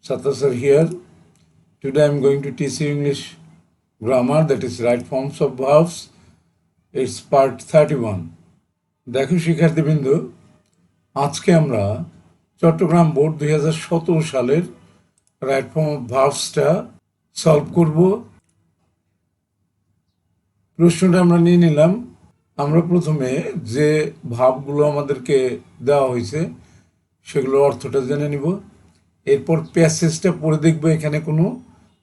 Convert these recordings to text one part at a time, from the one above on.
Satasar here. Today I am going to teach you English grammar, that is right forms of verbs. It's part 31. দেখো শিক্ষার্থীবৃন্দু, আজকে আমরা Chittagong board 2017 সালের right form of ভার্বসটা solve করব। প্রশ্নটা আমরা নিয়ে নিলাম। আমরা প্রথমে যে ভাবগুলো আমাদেরকে দেওয়া হয়েছে সেগুলোর অর্থটা জেনে নিব। এরপর প্যাসেজটা পড়ে দেখবো এখানে কোনো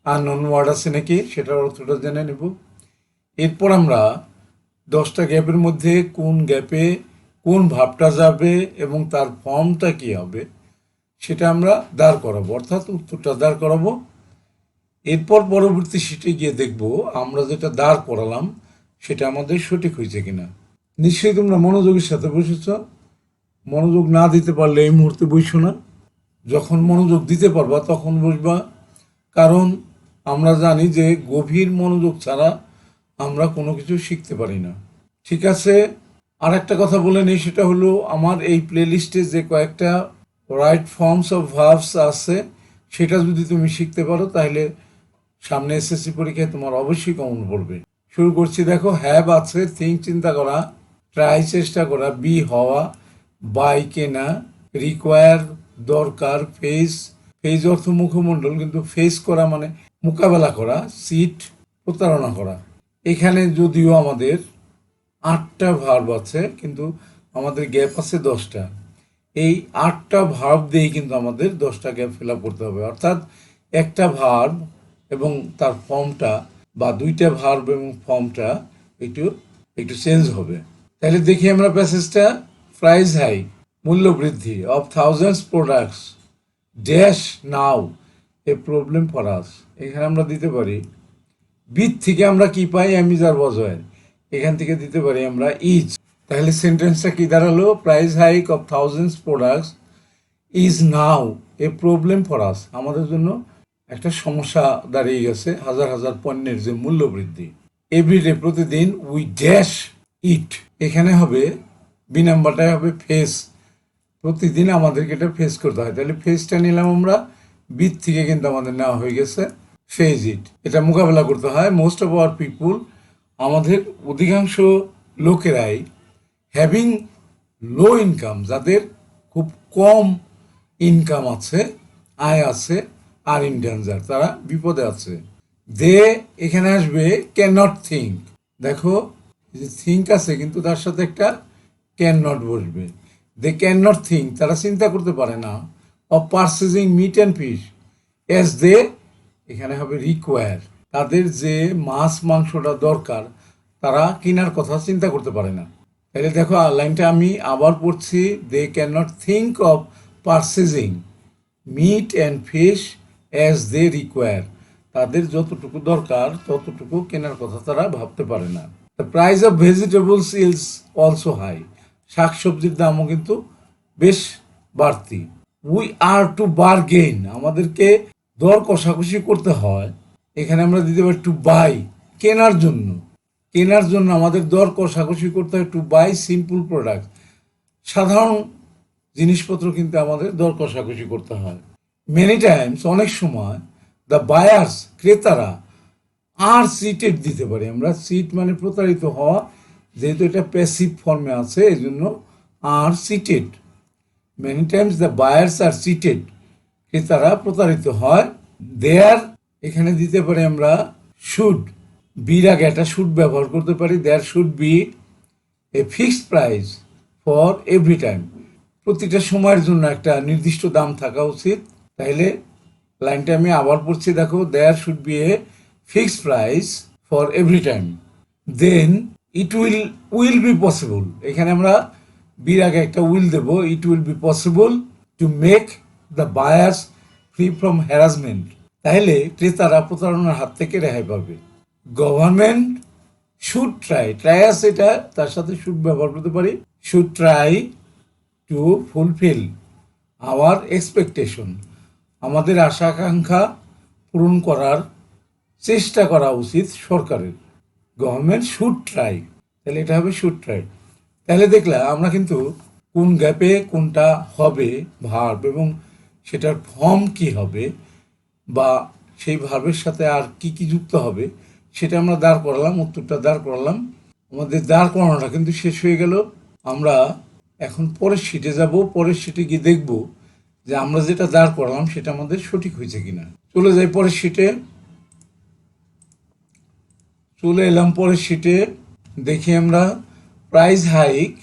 আননোন ওয়ার্ড আছে নাকি, সেটার অর্থটা জেনে নেব। এরপর আমরা 10টা গ্যাপের মধ্যে কোন গ্যাপে কোন ভাবটা যাবে এবং তার ফর্মটা কী হবে সেটা আমরা দাঁড় করাবো, অর্থাৎ উত্তরটা দাঁড় করাবো। এরপর পরবর্তী শিটে গিয়ে দেখব আমরা যেটা দাঁড় করালাম সেটা আমাদের সঠিক হয়েছে কিনা। নিশ্চয়ই তোমরা মনোযোগের সাথে বসেছ। মনোযোগ না দিতে পারলে এই মুহূর্তে বসো না, যখন মনোযোগ দিতে পারবা তখন বসবা। কারণ আমরা জানি যে গভীর মনোযোগ ছাড়া আমরা কোনো কিছু শিখতে পারি না। ঠিক আছে, আর একটা কথা বলে নিই, সেটা হলো আমার এই প্লেলিস্টে যে কয়েকটা রাইট ফর্মস অফ ভার্বস আছে সেটা যদি তুমি শিখতে পারো তাহলে সামনে এসএসসি পরীক্ষায় তোমার অবশ্যই কমন পড়বে। শুরু করছি। দেখো, হ্যাভ আছে থিঙ্ক চিন্তা করা, ট্রাই চেষ্টা করা, বি হওয়া, বাই কেনা, রিকোয়ার দরকার, ফেস ফেস অর্থ মুখমণ্ডল কিন্তু ফেস করা মানে মোকাবেলা করা, সিট প্রতারণা করা। এখানে যদিও আমাদের 8টা ভার্ব আছে কিন্তু আমাদের গ্যাপ আছে 10টা। এই 8টা ভার্ব দিয়েই কিন্তু আমাদের 10টা গ্যাপ ফিল আপ করতে হবে, অর্থাৎ একটা ভার্ব এবং তার ফর্মটা বা 2টা ভার্ব এবং ফর্মটা একটু একটু চেঞ্জ হবে। তাহলে দেখি আমরা প্যাসেজটা। প্রাইস হাই মূল্য বৃদ্ধি, of thousands products dash now A problem for us. এখানে আমরা দিতে পারি বিথ থেকে আমরা কি পাই, অ্যামিজার বজয়, এখান থেকে দিতে পারি আমরা ইজ। তাহলে সেন্টেন্সটা কি দাঁড়ালো, price hike of thousands products is now A problem for us. আমাদের জন্য একটা সমস্যা দাঁড়িয়ে গেছে, হাজার হাজার পণ্যের যে মূল্য বৃদ্ধি। এভরিডে প্রতিদিন, উই ড্যাশ ইট, এখানে হবে বি নাম্বারটাই হবে ফেস। প্রতিদিন আমাদেরকে এটা ফেস করতে হয়, তাহলে ফেসটা নিলাম আমরা, বিথ থেকে কিন্তু আমাদের নেওয়া হয়ে গেছে ফেস ইট। এটা মোকাবেলা করতে হয়। মোস্ট অফ আওয়ার পিপুল, আমাদের অধিকাংশ লোকেরাই, হ্যাভিং লো ইনকাম, যাদের খুব কম ইনকাম আছে, আয় আছে, আর ইন ডেঞ্জার, তারা বিপদে আছে। দে এখানে আসবে ক্যান নট থিঙ্ক। দেখো যে থিঙ্ক আছে কিন্তু তার সাথে একটা ক্যান নট বসবে। দে ক্যান নট থিঙ্ক, তারা চিন্তা করতে পারে না, of purchasing meat and fish as they, এখানে হবে রিকোয়ার, তাদের যে মাছ মাংসটা দরকার তারা কেনার কথা চিন্তা করতে পারে না। তাহলে দেখো লাইনটা আমি আবার পড়ছি। They can not think of purchasing meat and fish as they require, তাদের যতটুকু দরকার ততটুকু কেনার কথা তারা ভাবতে পারে না। The price of vegetables is also high, শাক সবজির দামও কিন্তু বেশ বাড়তি। উই আর টু বার্গেইন, আমাদেরকে দর কষাকষি করতে হয়। এখানে আমরা দিতে পারি টু বাই, কেনার জন্য। কেনার জন্য আমাদের দর কষাকষি করতে হয়, টু বাই সিম্পল প্রোডাক্ট, সাধারণ জিনিসপত্র কিন্তু আমাদের দর কষাকষি করতে হয়। মেনি টাইমস, অনেক সময়, দ্য বায়ার্স ক্রেতারা, আর সিটেড দিতে পারি আমরা। সিট মানে প্রতারিত হওয়া, যেহেতু এটা প্যাসিভ ফর্মে আছে এই জন্য are cheated. Many times the buyers are cheated, ক্রেতারা প্রতারিত হয়। দেয়ার এখানে দিতে পারি আমরা শুড, বির আগে একটা শুড ব্যবহার করতে পারি। There should be a fixed price for every time, প্রতিটা সময়ের জন্য একটা নির্দিষ্ট দাম থাকা উচিত। তাইলে লাইনটা আমি আবার পড়ছি। দেখো, there should be a fixed price for every time, then it will be possible, এখানে আমরা বির আগে একটা উইল দেবো। It will be possible to make the buyers free from harassment, তাহলে ক্রেতারা প্রতারণার হাত থেকে রেহাই পাবে। গভর্নমেন্ট শুড ট্রাই, ট্রাই আছে এটা, তার সাথে শুড ব্যবহার করতে পারি। Should try to fulfil our expectation, আমাদের আশা আকাঙ্ক্ষা পূরণ করার চেষ্টা করা উচিত সরকারের। গভর্নমেন্ট শুড ট্রাই, তাহলে এটা হবে শুড ট্রাই। তাহলে দেখলাম আমরা কিন্তু কোন গ্যাপে কোনটা হবে ভার্ব এবং সেটার ফর্ম কি হবে বা সেই ভার্বের সাথে আর কি কি যুক্ত হবে সেটা আমরা দাঁড় করালাম, উত্তরটা দাঁড় করালাম। আমাদের দাঁড় করানোটা কিন্তু শেষ হয়ে গেল। আমরা এখন পরের শিটে যাব, পরের শিটে গিয়ে দেখব যে আমরা যেটা দাঁড় করালাম সেটা আমাদের সঠিক হয়েছে কিনা। চলে যাই পরের শিটে। চলে এলাম পরের শিটে। দেখি আমরা price hike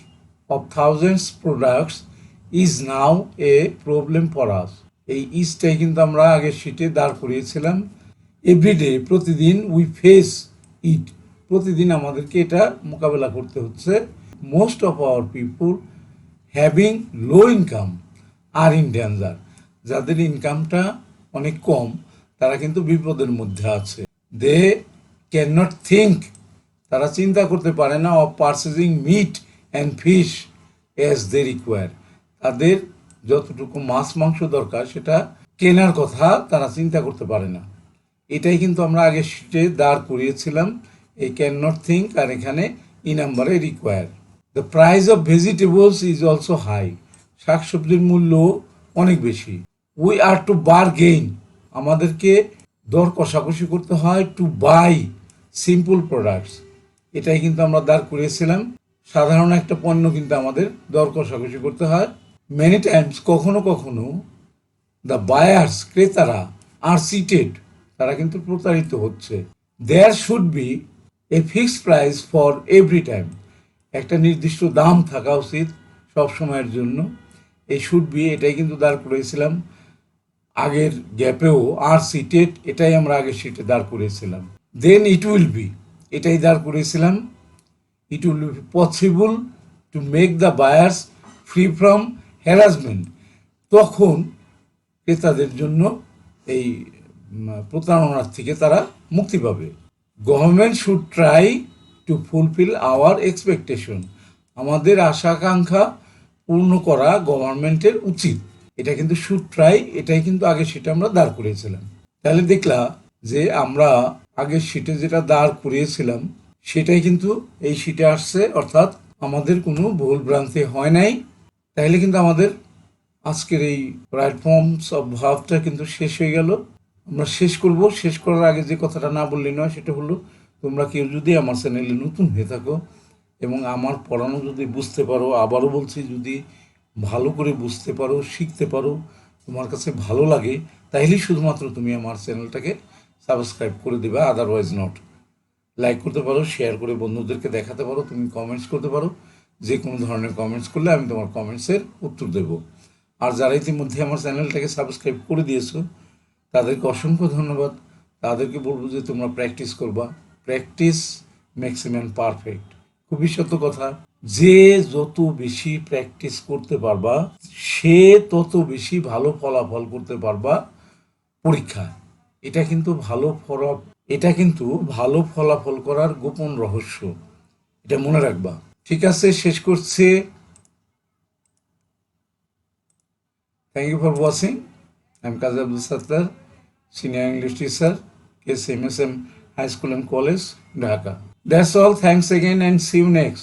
of thousands products is now A problem for us. এই ইজটাই কিন্তু আমরা আগের শিটে দাঁড় করিয়েছিলাম। এভরিডে, প্রতিদিন, উই ফেস ইট, প্রতিদিন আমাদেরকে এটা মোকাবেলা করতে হচ্ছে। Most of our people having low income are in danger, যাদের ইনকামটা অনেক কম তারা কিন্তু বিপদের মধ্যে আছে। দে ক্যান নট থিঙ্ক, তারা চিন্তা করতে পারে না, of purchasing meat and fish as they require, তাদের যতটুকু মাছ মাংস দরকার সেটা কেনার কথা তারা চিন্তা করতে পারে না। এটাই কিন্তু আমরা আগে শিটে দাঁড় করিয়েছিলাম, এই ক্যান নট থিঙ্ক, আর এখানে ই নাম্বারে require. The price of vegetables is also high, শাকসবজির মূল্য অনেক বেশি। উই আর টু বারগেইন, আমাদেরকে দর কষাকষি করতে হয়। টু বাই সিম্পল প্রোডাক্টস, এটাই কিন্তু আমরা দাঁড় করিয়েছিলাম। সাধারণ একটা পণ্য কিন্তু আমাদের দর কষাকষি করতে হয়। মেনি টাইমস, কখনো কখনো, দ্য বায়ার্স, ক্রেতারা, আর চিটেড, তারা কিন্তু প্রতারিত হচ্ছে। There should be a fixed price for every time, একটা নির্দিষ্ট দাম থাকা উচিত সব সময়ের জন্য। এই শুড বি, এটাই কিন্তু দাঁড় করেছিলাম আগের গ্যাপেও। আর সিটেড, এটাই আমরা আগের সিটে দাঁড় করেছিলাম। দেন ইট উইল বি, এটাই দাঁড় করেছিলাম। It will be possible to make the buyers free from harassment, তখন ক্রেতাদের জন্য এই প্রতারণার থেকে তারা মুক্তি পাবে। Government should try to fulfil our expectation, আমাদের আশা আকাঙ্ক্ষা পূর্ণ করা গভর্নমেন্টের উচিত। এটা কিন্তু শুড ট্রাই, এটাই কিন্তু আগের শিটে আমরা দাঁড় করিয়েছিলাম। তাহলে দেখলাম যে আমরা আগের শিটে যেটা দাঁড় করিয়েছিলাম সেটাই কিন্তু এই শিটে আসছে, অর্থাৎ আমাদের কোনো ভুল ভ্রান্তি হয় নাই। তাহলে কিন্তু আমাদের আজকের এই রাইট ফর্মস অফ ভার্বটা কিন্তু শেষ হয়ে গেল। আমরা শেষ করব। শেষ করার আগে যে কথাটা না বললে নয় সেটা হলো, তোমরা কেউ যদি আমার চ্যানেলে নতুন হয়ে থাকো এবং আমার পড়ানো যদি বুঝতে পারো, আবারও বলছি, যদি ভালো করে বুঝতে পারো, শিখতে পারো, তোমার কাছে ভালো লাগে, তাহলেই শুধুমাত্র তুমি আমার চ্যানেলটাকে সাবস্ক্রাইব করে দেবে, আদারওয়াইজ নট। লাইক করতে পারো, শেয়ার করে বন্ধুদেরকে দেখাতে পারো, তুমি কমেন্টস করতে পারো। যে কোনো ধরনের কমেন্টস করলে আমি তোমার কমেন্টসের উত্তর দেব। আর যারা ইতিমধ্যে আমার চ্যানেলটাকে সাবস্ক্রাইব করে দিয়েছো তাদেরকে অসংখ্য ধন্যবাদ। তাদেরকে বলবো যে তোমরা প্র্যাকটিস করবা। Practice makes a man perfect, খুবই সত্য কথা। যে যত বেশি প্র্যাকটিস করতে পারবা সে তত বেশি ভালো ফলাফল করতে পারবা পরীক্ষা। এটা কিন্তু ভালো ফলাফল করার গোপন রহস্য, এটা মনে রাখবা। ঠিক আছে, শেষ করছি। Thank you for watching. I am Kazi Abdul Sattar, senior English teacher, KCMSM High School and College, Dhaka. That's all. Thanks again and see you next.